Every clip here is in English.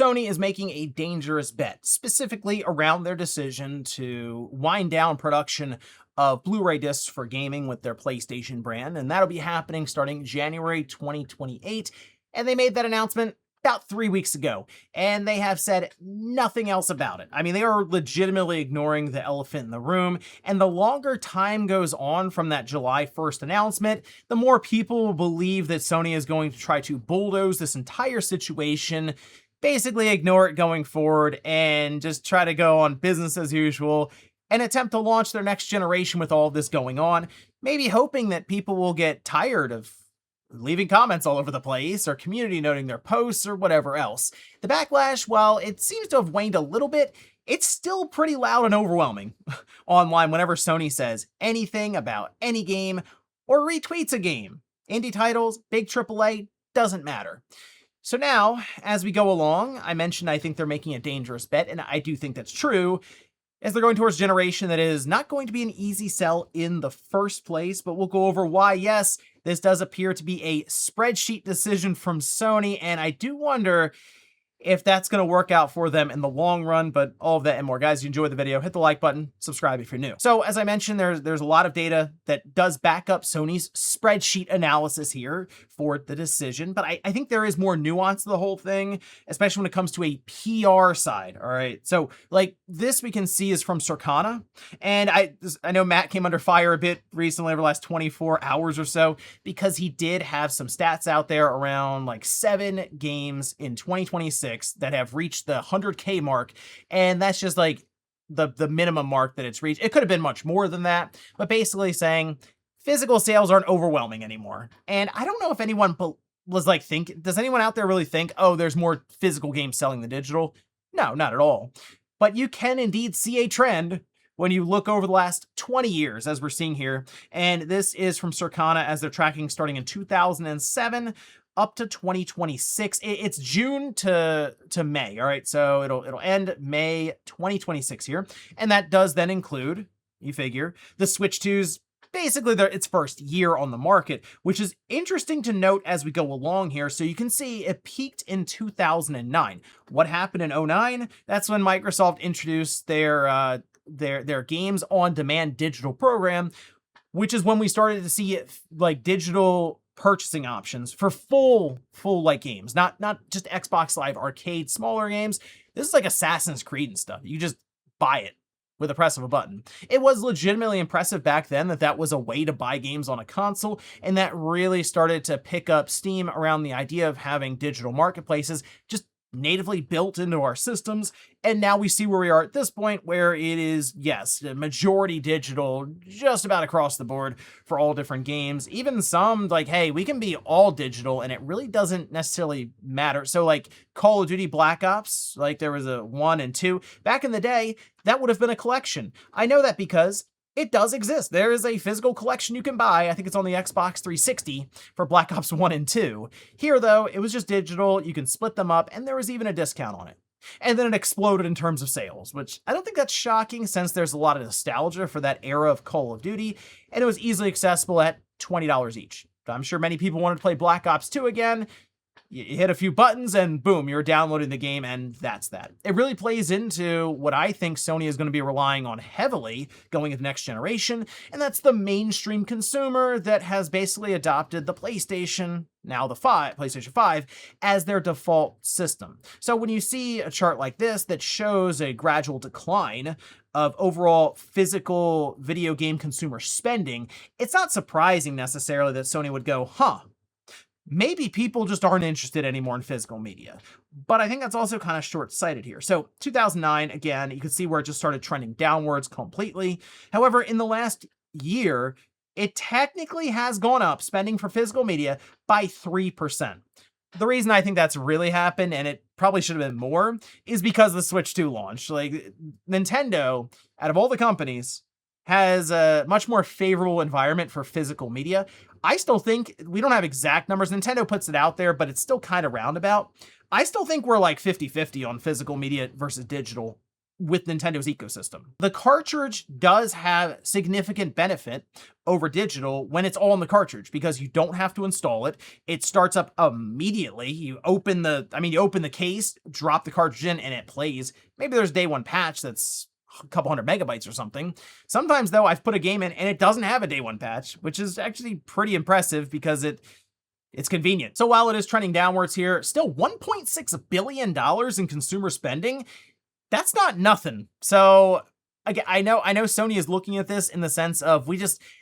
Sony is making a dangerous bet, specifically around their decision to wind down production of Blu-ray discs for gaming with their PlayStation brand, and that'll be happening starting January 2028. And they made that announcement about 3 weeks ago, and they have said nothing else about it. I mean, they are legitimately ignoring the elephant in the room, and the longer time goes on from that July 1st announcement, the more people will believe that Sony is going to try to bulldoze this entire situation, basically ignore it going forward, and just try to go on business as usual and attempt to launch their next generation with all of this going on, maybe hoping that people will get tired of leaving comments all over the place, or community noting their posts, or whatever else. The backlash, while it seems to have waned a little bit, it's still pretty loud and overwhelming online whenever Sony says anything about any game or retweets a game. Indie titles, big AAA, doesn't matter. So now, as we go along, I mentioned I think they're making a dangerous bet, and I do think that's true, as they're going towards a generation that is not going to be an easy sell in the first place, but we'll go over why, yes, this does appear to be a spreadsheet decision from Sony, and I do wonder if that's going to work out for them in the long run, but all of that and more. Guys, if you enjoyed the video, hit the like button, subscribe if you're new. So as I mentioned, there's a lot of data that does back up Sony's spreadsheet analysis here for the decision, but I think there is more nuance to the whole thing, especially when it comes to a PR side, all right? So like this we can see is from Circana, and I know Matt came under fire a bit recently over the last 24 hours or so, because he did have some stats out there around like 7 games in 2026 that have reached the 100K mark, and that's just like the minimum mark that it's reached. It could have been much more than that, but basically saying physical sales aren't overwhelming anymore. And I don't know if anyone was like, does anyone out there really think, oh, there's more physical games selling than digital? No, not at all. But you can indeed see a trend when you look over the last 20 years, as we're seeing here. And this is from Circana, as they're tracking starting in 2007 up to 2026. It's June to May, all right? So it'll end May 2026 here. And that does then include, you figure, the Switch 2's basically its first year on the market, which is interesting to note as we go along here. So you can see it peaked in 2009. What happened in 2009? That's when Microsoft introduced their games on demand digital program, which is when we started to see it like digital purchasing options for full like games, not just Xbox Live Arcade smaller games. This is like Assassin's Creed and stuff. You just buy it with a press of a button. It was legitimately impressive back then that was a way to buy games on a console, and that really started to pick up steam around the idea of having digital marketplaces just natively built into our systems. And now we see where we are at this point, where it is, yes, majority digital just about across the board for all different games. Even some like, hey, we can be all digital and it really doesn't necessarily matter. So like Call of Duty Black Ops, like there was a 1 and 2 back in the day, that would have been a collection. I know that because it does exist. There is a physical collection you can buy. I think it's on the Xbox 360 for Black Ops 1 and 2. Here, though, it was just digital. You can split them up, and there was even a discount on it. And then it exploded in terms of sales, which I don't think that's shocking, since there's a lot of nostalgia for that era of Call of Duty, and it was easily accessible at $20 each. I'm sure many people wanted to play Black Ops 2 again. You hit a few buttons and boom, you're downloading the game, and that's that. It really plays into what I think Sony is going to be relying on heavily going into next generation, and that's the mainstream consumer that has basically adopted the PlayStation, now the PlayStation 5, as their default system. So when you see a chart like this that shows a gradual decline of overall physical video game consumer spending, it's not surprising necessarily that Sony would go, maybe people just aren't interested anymore in physical media. But I think that's also kind of short-sighted here. So 2009, again, you can see where it just started trending downwards completely. However, in the last year, it technically has gone up, spending for physical media, by 3%. The reason I think that's really happened, and it probably should have been more, is because the Switch 2 launched. Like, Nintendo, out of all the companies, has a much more favorable environment for physical media. I still think, we don't have exact numbers, Nintendo puts it out there, but it's still kind of roundabout. I still think we're like 50-50 on physical media versus digital with Nintendo's ecosystem. The cartridge does have significant benefit over digital when it's all in the cartridge because you don't have to install it. It starts up immediately. You open the case, drop the cartridge in, and it plays. Maybe there's a day one patch that's a couple hundred megabytes or something. Sometimes though, I've put a game in and it doesn't have a day one patch, which is actually pretty impressive because it's convenient. So while it is trending downwards here, still $1.6 billion in consumer spending. That's not nothing. So again, I know Sony is looking at this in the sense of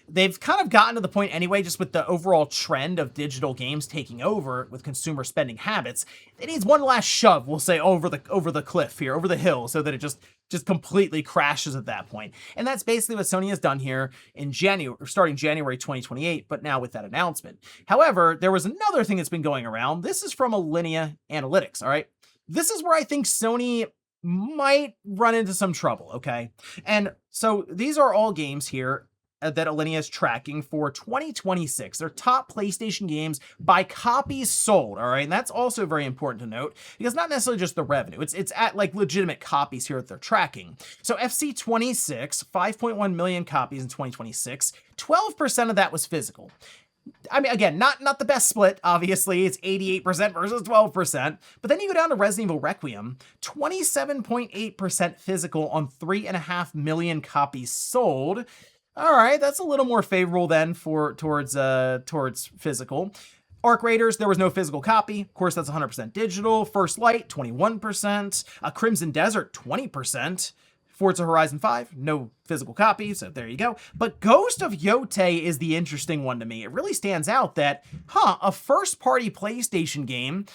they've kind of gotten to the point anyway, just with the overall trend of digital games taking over with consumer spending habits. It needs one last shove, we'll say, over the cliff here, over the hill, so that it just completely crashes at that point. And that's basically what Sony has done here in starting January 2028, but now with that announcement. However, there was another thing that's been going around. This is from Alinea Analytics, all right? This is where I think Sony might run into some trouble, okay? And so these are all games here that Alinea is tracking for 2026. They're top PlayStation games by copies sold, all right? And that's also very important to note because not necessarily just the revenue. It's at like legitimate copies here that they're tracking. So FC26, 5.1 million copies in 2026. 12% of that was physical. I mean, again, not the best split, obviously. It's 88% versus 12%. But then you go down to Resident Evil Requiem, 27.8% physical on 3.5 million copies sold. All right, that's a little more favorable then towards physical. Arc Raiders, there was no physical copy. Of course, that's 100% digital. First Light, 21%. Crimson Desert, 20%. Forza Horizon 5, no physical copy, so there you go. But Ghost of Yotei is the interesting one to me. It really stands out that, a first-party PlayStation game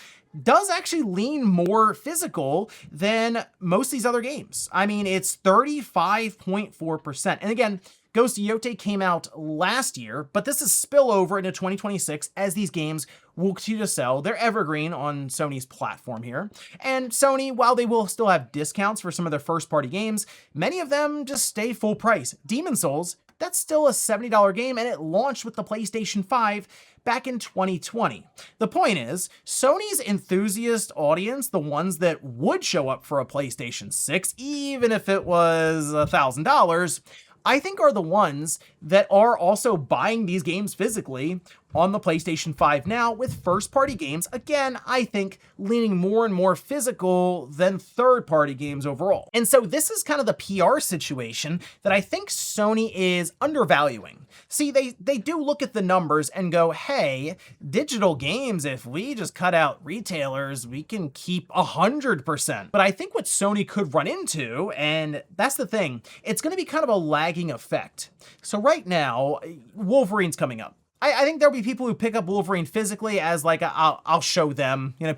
does actually lean more physical than most of these other games. I mean, it's 35.4%. And again, Ghost of Yotei came out last year, but this is spillover into 2026 as these games will continue to sell. They're evergreen on Sony's platform here. And Sony, while they will still have discounts for some of their first-party games, many of them just stay full price. Demon's Souls, that's still a $70 game, and it launched with the PlayStation 5 back in 2020. The point is, Sony's enthusiast audience, the ones that would show up for a PlayStation 6, even if it was $1,000, I think are the ones that are also buying these games physically on the PlayStation 5 now with first-party games, again, I think leaning more and more physical than third-party games overall. And so this is kind of the PR situation that I think Sony is undervaluing. See, they do look at the numbers and go, hey, digital games, if we just cut out retailers, we can keep 100%. But I think what Sony could run into, and that's the thing, it's going to be kind of a lagging effect. So right now, Wolverine's coming up. I think there'll be people who pick up Wolverine physically as like, I'll show them. You know,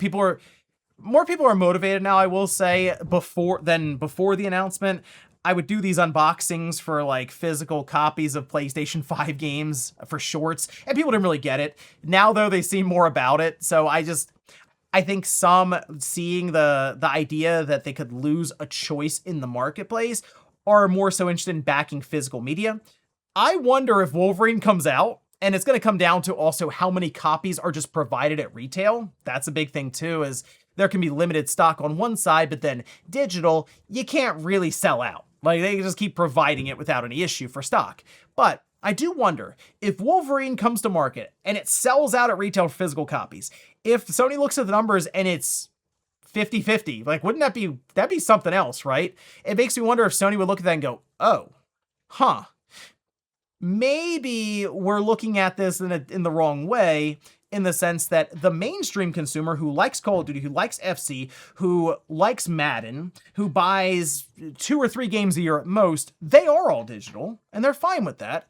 more people are motivated now, I will say, before the announcement. I would do these unboxings for like physical copies of PlayStation 5 games for shorts, and people didn't really get it. Now though, they see more about it. So I think some seeing the idea that they could lose a choice in the marketplace are more so interested in backing physical media. I wonder if Wolverine comes out, and it's going to come down to also how many copies are just provided at retail. That's a big thing too, is there can be limited stock on one side, but then digital, you can't really sell out. Like they can just keep providing it without any issue for stock. But I do wonder if Wolverine comes to market and it sells out at retail for physical copies, if Sony looks at the numbers and it's 50-50, like wouldn't that'd be something else, right? It makes me wonder if Sony would look at that and go, oh, maybe we're looking at this in the wrong way, in the sense that the mainstream consumer who likes Call of Duty, who likes FC, who likes Madden, who buys 2 or 3 games a year at most, they are all digital, and they're fine with that.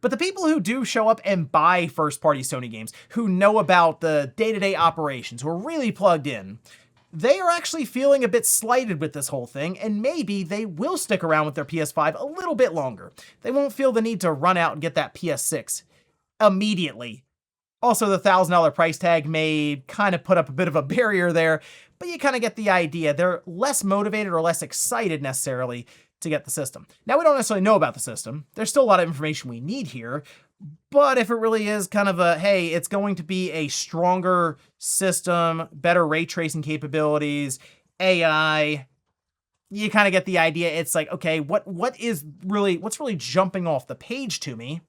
But the people who do show up and buy first-party Sony games, who know about the day-to-day operations, who are really plugged in, they are actually feeling a bit slighted with this whole thing, and maybe they will stick around with their PS5 a little bit longer. They won't feel the need to run out and get that PS6 immediately. Also, the $1,000 price tag may kind of put up a bit of a barrier there, but you kind of get the idea. They're less motivated or less excited necessarily to get the system. Now, we don't necessarily know about the system. There's still a lot of information we need here, but if it really is kind of a, hey, it's going to be a stronger system, better ray tracing capabilities, AI, you kind of get the idea. It's like, okay, what's really jumping off the page to me?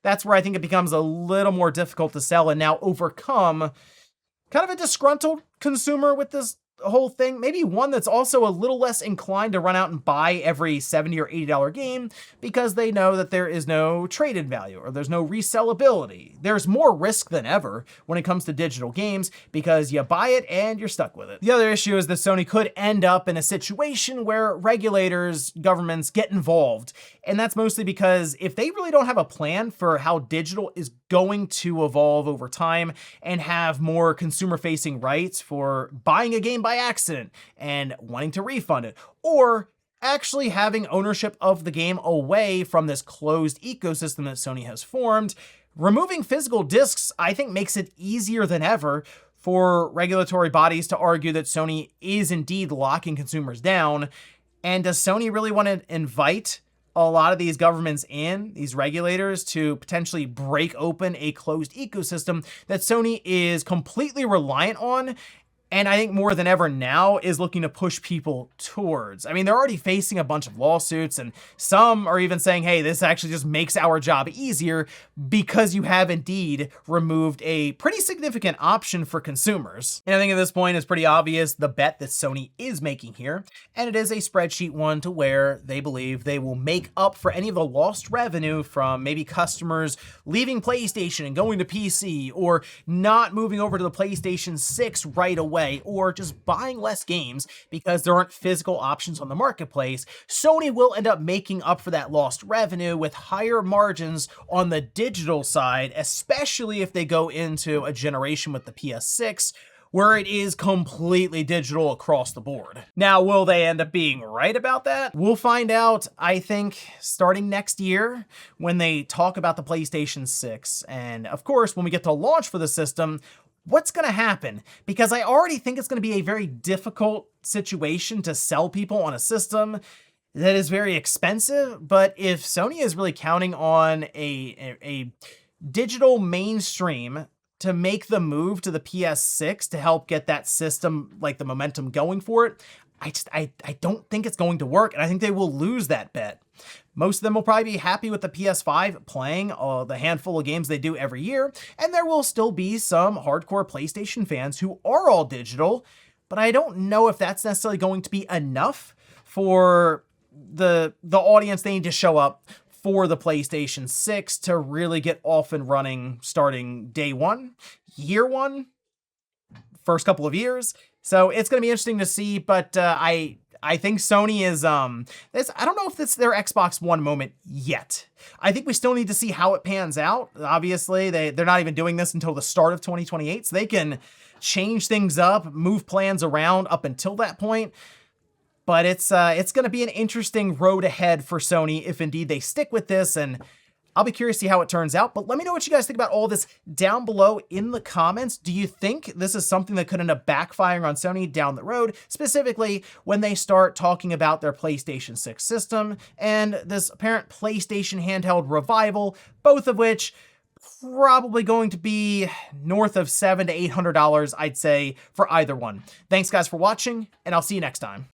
That's where I think it becomes a little more difficult to sell and now overcome kind of a disgruntled consumer with this whole thing. Maybe one that's also a little less inclined to run out and buy every $70 or $80 game because they know that there is no trade-in value or there's no resellability. There's more risk than ever when it comes to digital games because you buy it and you're stuck with it. The other issue is that Sony could end up in a situation where regulators, governments get involved. And that's mostly because if they really don't have a plan for how digital is going to evolve over time and have more consumer-facing rights for buying a game by accident and wanting to refund it, or actually having ownership of the game away from this closed ecosystem that Sony has formed, removing physical discs, I think, makes it easier than ever for regulatory bodies to argue that Sony is indeed locking consumers down. And does Sony really want to invite a lot of these governments in, these regulators, to potentially break open a closed ecosystem that Sony is completely reliant on? And I think more than ever now is looking to push people towards. I mean, they're already facing a bunch of lawsuits, and some are even saying, hey, this actually just makes our job easier because you have indeed removed a pretty significant option for consumers. And I think at this point it's pretty obvious the bet that Sony is making here, and it is a spreadsheet one to where they believe they will make up for any of the lost revenue from maybe customers leaving PlayStation and going to PC, or not moving over to the PlayStation 6 right away, or just buying less games because there aren't physical options on the marketplace. Sony will end up making up for that lost revenue with higher margins on the digital side, especially if they go into a generation with the PS6 where it is completely digital across the board. Now, will they end up being right about that? We'll find out, I think, starting next year when they talk about the PlayStation 6. And of course, when we get to launch for the system, what's going to happen? Because I already think it's going to be a very difficult situation to sell people on a system that is very expensive. But if Sony is really counting on a digital mainstream to make the move to the PS6 to help get that system, like the momentum going for it, I don't think it's going to work, and I think they will lose that bet. Most of them will probably be happy with the PS5 playing the handful of games they do every year, and there will still be some hardcore PlayStation fans who are all digital, but I don't know if that's necessarily going to be enough for the audience they need to show up for the PlayStation 6 to really get off and running starting day one, year one, first couple of years. So it's going to be interesting to see, but I think Sony is, I don't know if it's their Xbox One moment yet. I think we still need to see how it pans out. Obviously, they're not even doing this until the start of 2028, so they can change things up, move plans around up until that point. But it's going to be an interesting road ahead for Sony if indeed they stick with this, and I'll be curious to see how it turns out. But let me know what you guys think about all this down below in the comments. Do you think this is something that could end up backfiring on Sony down the road, specifically when they start talking about their PlayStation 6 system and this apparent PlayStation handheld revival, both of which probably going to be north of $700 to $800, I'd say, for either one. Thanks guys for watching, and I'll see you next time.